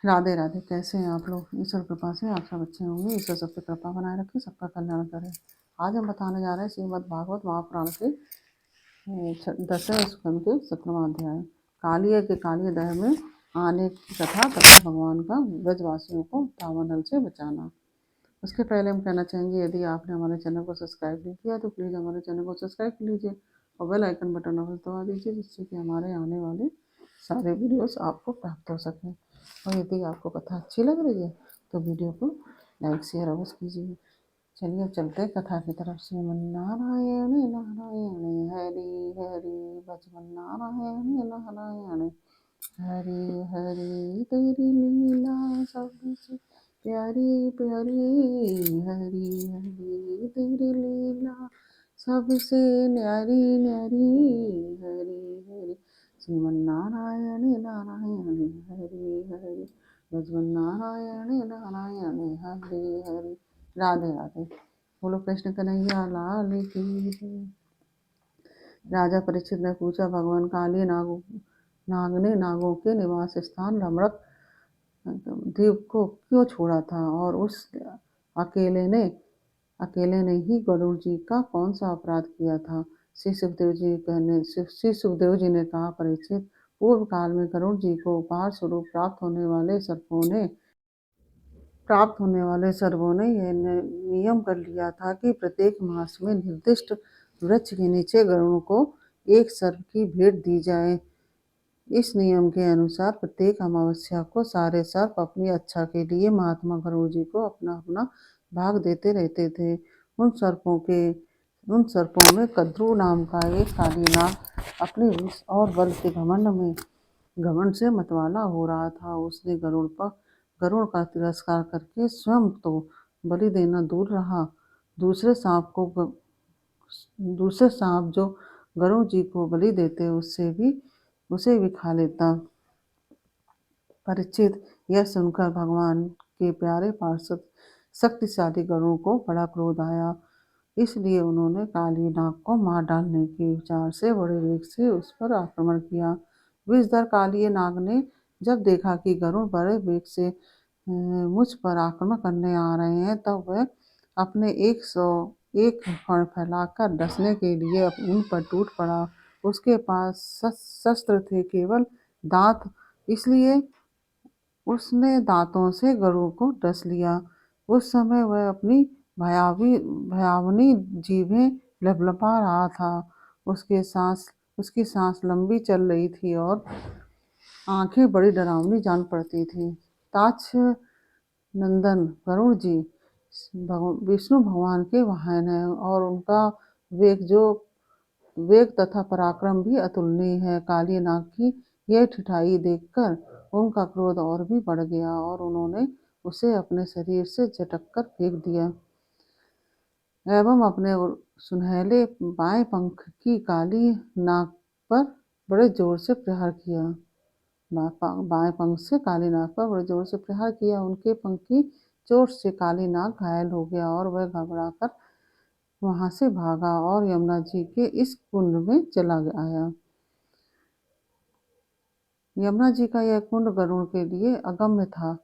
राधे राधे। कैसे हैं आप लोग? ईश्वर कृपा से आप सब अच्छे होंगे। ईश्वर सब पे कृपा बनाए रखे, सबका कल्याण करे। आज हम बताने जा रहे हैं श्रीमद् भागवत महापुराण के 10वें स्कंद के 17वां अध्याय, कालिया के कालिया दह में आने की कथा तथा भगवान का ब्रजवासियों को दावानल से बचाना। उसके पहले हम कहना चाहेंगे, यदि आपने हमारे चैनल को सब्सक्राइब नहीं किया तो प्लीज़ हमारे चैनल को सब्सक्राइब कर लीजिए और बेल आइकन बटन अवश्य दबा दीजिए, जिससे कि हमारे आने वाले सारे वीडियोस आपको प्राप्त हो सकें। और यदि आपको कथा अच्छी लग रही है तो वीडियो को लाइक शेयर अवश्य कीजिए। चलिए अब चलते हैं कथा की तरफ। श्रीमन्नारायण नारायण हरि हरि भजमन्नारायण नारायण हरि हरि, तेरी लीला सबसे प्यारी प्यारी, हरि हरि तेरी लीला सबसे न्यारी न्यारी, हरि हरि श्रीमन्नारायण नारायण हरि हरि भजमन्नारायण नारायण हरि हरि। राधे राधे। बोलो कृष्ण कन्हैया लाल की जय। राजा परीक्षित ने पूछा, भगवान काली नाग ने नागों के निवास स्थान रमणक द्वीप को क्यों छोड़ा था, और उस अकेले ने ही गरुड़ जी का कौन सा अपराध किया था? श्री सुखदेव जी ने कहा, परीक्षित, पूर्व काल में गरुड़ जी को उपहार स्वरूप प्राप्त होने वाले सर्पों ने यह नियम कर लिया था कि प्रत्येक मास में निर्दिष्ट वृक्ष के नीचे गरुड़ को एक सर्प की भेंट दी जाए। इस नियम के अनुसार प्रत्येक अमावस्या को सारे सर्प अपनी अच्छा के लिए महात्मा गरुड़ जी को अपना अपना भाग देते रहते थे। उन सर्पों में कद्रू नाम का एक काली नाग अपने विष और बल के घमंड से मतवाला हो रहा था। उसने गरुड़ का तिरस्कार करके स्वयं तो बलि देना दूर रहा, दूसरे सांप जो गरुड़ जी को बलि देते उसे भी खा लेता। परीक्षित, यह सुनकर भगवान के प्यारे पार्षद शक्तिशाली गरुड़ को बड़ा क्रोध आया। इसलिए उन्होंने काली नाग को मार डालने के विचार से बड़े वेग से उस पर आक्रमण किया। विषधर काली नाग ने जब देखा कि गरुड़ बड़े वेग से मुझ पर आक्रमण करने आ रहे हैं, तब वह अपने 101 फण फैलाकर डसने के लिए उन पर टूट पड़ा। उसके पास शस्त्र थे केवल दांत, इसलिए उसने दांतों से गरुड़ को डस लिया। उस समय वह अपनी भयावनी जीभें लपलपा रहा था। उसकी सांस लंबी चल रही थी और आंखें बड़ी डरावनी जान पड़ती थी। ताक्ष नंदन गरुड़ जी विष्णु भगवान के वाहन हैं और उनका वेग तथा पराक्रम भी अतुलनीय है। काली नाग की यह ठिठाई देखकर उनका क्रोध और भी बढ़ गया और उन्होंने उसे अपने शरीर से झटक कर फेंक दिया एवं अपने सुनहले बाएं पंख की काली नाग पर बड़े जोर से प्रहार किया। बाएं पंख से काली नाग पर बड़े जोर से प्रहार किया। उनके पंख की चोट से काली नाग घायल हो गया और वह घबराकर वहां से भागा और यमुना जी के इस कुंड में चला आया। यमुना जी का यह कुंड गरुड़ के लिए अगम्य था,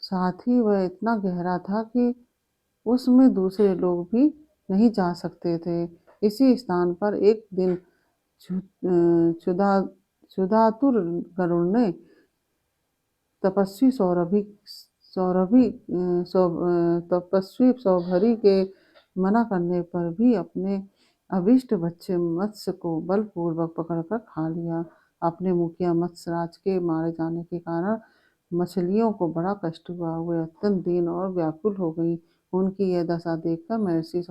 साथ ही वह इतना गहरा था कि उसमें दूसरे लोग भी नहीं जा सकते थे। इसी स्थान पर एक दिन क्षुधातुर गरुड़ ने तपस्वी सौभरी के मना करने पर भी अपने अभिष्ट बच्चे मत्स्य को बलपूर्वक पकड़कर खा लिया। अपने मुखिया मत्स्यराज के मारे जाने के कारण मछलियों को बड़ा कष्ट हुआ। वे अत्यंत दीन और व्याकुल हो गई। उनकी यह दशा देखकर महर्षि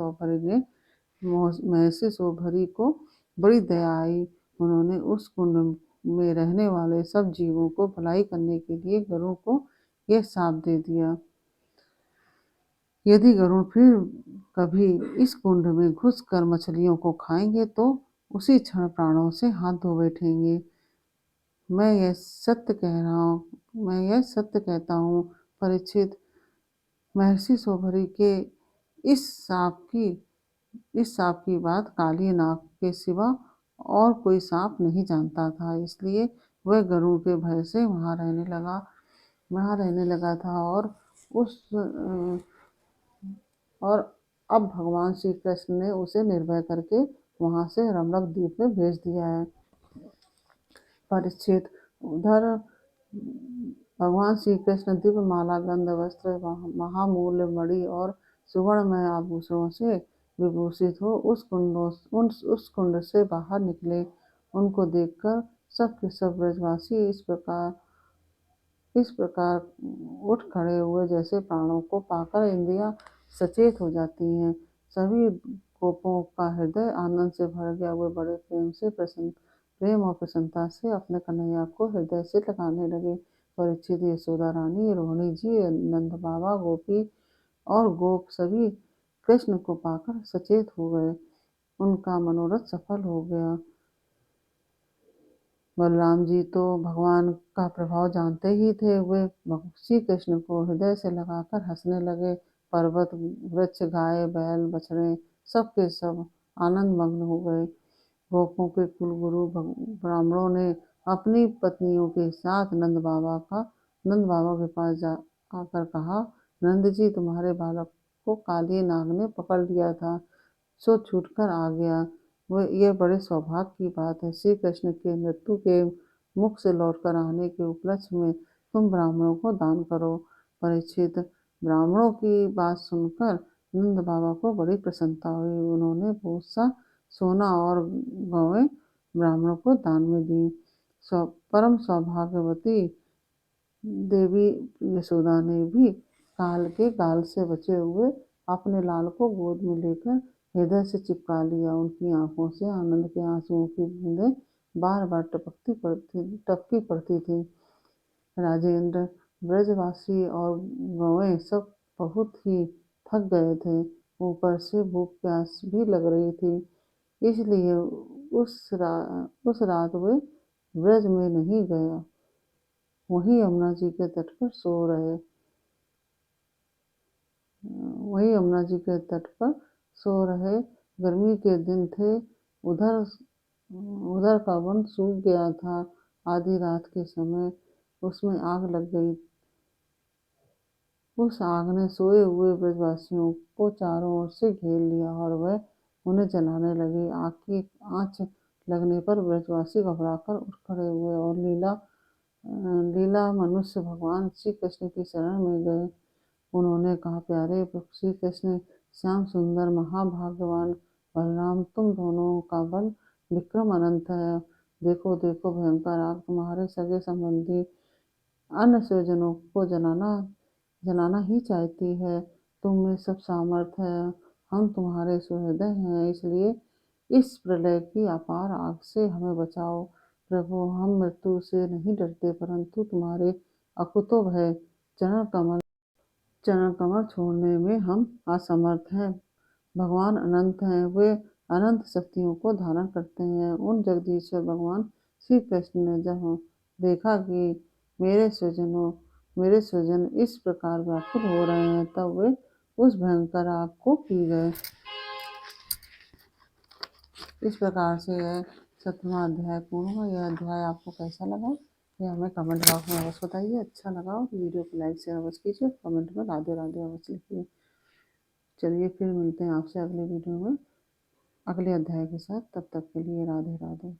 सौभरी को बड़ी दया आई। उन्होंने उस कुंड में रहने वाले सब जीवों को भलाई करने के लिए गरुड़ को यह शाप दे दिया, यदि गरुड़ फिर कभी इस कुंड में घुसकर मछलियों को खाएंगे तो उसी क्षण प्राणों से हाथ धो बैठेंगे। मैं यह सत्य कहता हूँ परीक्षित। महर्षि सौभरी के इस सांप की बात काली नाग के सिवा और कोई सांप नहीं जानता था। इसलिए वह गरुड़ के भय से वहाँ रहने लगा था और अब भगवान श्री कृष्ण ने उसे निर्भय करके वहाँ से रमरक द्वीप में भेज दिया है। परीक्षित, उधर भगवान श्री कृष्ण दिव्य माला, गंध, वस्त्र, महामूल्य मणि और सुवर्णमय आभूषणों से विभूषित हो उस कुंड से बाहर निकले। उनको देखकर सब के सब ब्रजवासी इस प्रकार उठ खड़े हुए जैसे प्राणों को पाकर इंद्रियां सचेत हो जाती हैं। सभी गोपों का हृदय आनंद से भर गया। वे बड़े प्रेम और प्रसन्नता से अपने कन्हैया को हृदय से लगाने लगे। परीक्षित, यशोदा रानी, रोहिणी जी, नंद बाबा, गोपी और गोप सभी कृष्ण को पाकर सचेत हो गए। उनका मनोरथ सफल हो गया। बलराम जी तो भगवान का प्रभाव जानते ही थे। वे श्री कृष्ण को हृदय से लगाकर हंसने लगे। पर्वत, वृक्ष, गाय, बैल, बछड़े सब के सब आनंद मग्न हो गए। गोपों के कुलगुरु ब्राह्मणों ने अपनी पत्नियों के साथ नंद बाबा के पास आकर कहा, नंद जी, तुम्हारे बालक को काली नाग ने पकड़ लिया था, सो छूटकर आ गया। यह बड़े सौभाग्य की बात है। श्री कृष्ण के मृत्यु के मुख से लौटकर आने के उपलक्ष्य में तुम ब्राह्मणों को दान करो। परीक्षित, ब्राह्मणों की बात सुनकर नंद बाबा को बड़ी प्रसन्नता हुई। उन्होंने बहुत सा सोना और गौएं ब्राह्मणों को दान में दी। परम सौभाग्यवती देवी यशोदा ने भी काल के गाल से बचे हुए अपने लाल को गोद में लेकर हृदय से चिपका लिया। उनकी आंखों से आनंद के आंसुओं की बूंदें बार बार टपकी पड़ती थी। राजेंद्र, ब्रजवासी और गौएं सब बहुत ही थक गए थे। ऊपर से भूख प्यास भी लग रही थी, इसलिए उस रात वे ब्रज में नहीं गया, वहीं यमुना जी के तट पर सो रहे। गर्मी के दिन थे। उधर का वन सूख गया था। आधी रात के समय उसमें आग लग गई। उस आग ने सोए हुए ब्रजवासियों को चारों ओर से घेर लिया और वह उन्हें जलाने लगी। आग की आंच लगने पर ब्रजवासी घबराकर उठ खड़े हुए और लीला मनुष्य भगवान श्री कृष्ण की शरण में गए। उन्होंने कहा, प्यारे श्री कृष्ण, श्याम सुंदर, महाभाग्यवान बलराम, तुम दोनों का बल विक्रम अनंत है। देखो देखो, भयंकर आग तुम्हारे सगे संबंधी अन्य स्वजनों को जलाना ही चाहती है। तुम में सब सामर्थ्य है। हम तुम्हारे सुहृदय हैं, इसलिए इस प्रलय की अपार आग से हमें बचाओ। प्रभु, हम मृत्यु से नहीं डरते, परंतु तुम्हारे अकुतो भय चरण कमल छोड़ने में हम असमर्थ हैं। भगवान अनंत हैं, वे अनंत शक्तियों को धारण करते हैं। उन जगदीश्वर भगवान श्री कृष्ण ने जब देखा कि मेरे स्वजन इस प्रकार व्याकुल हो रहे हैं, तब वे उस भयंकर आग को पी गए। इस प्रकार से यह 7वां अध्याय पूर्ण हुआ। यह अध्याय आपको कैसा लगा, ये हमें कमेंट बॉक्स में अवश्य बताइए। अच्छा लगा हो तो वीडियो को लाइक शेयर अवश्य कीजिए, कमेंट में राधे राधे अवश्य लिखिए। चलिए फिर मिलते हैं आपसे अगले वीडियो में अगले अध्याय के साथ। तब तक के लिए राधे राधे।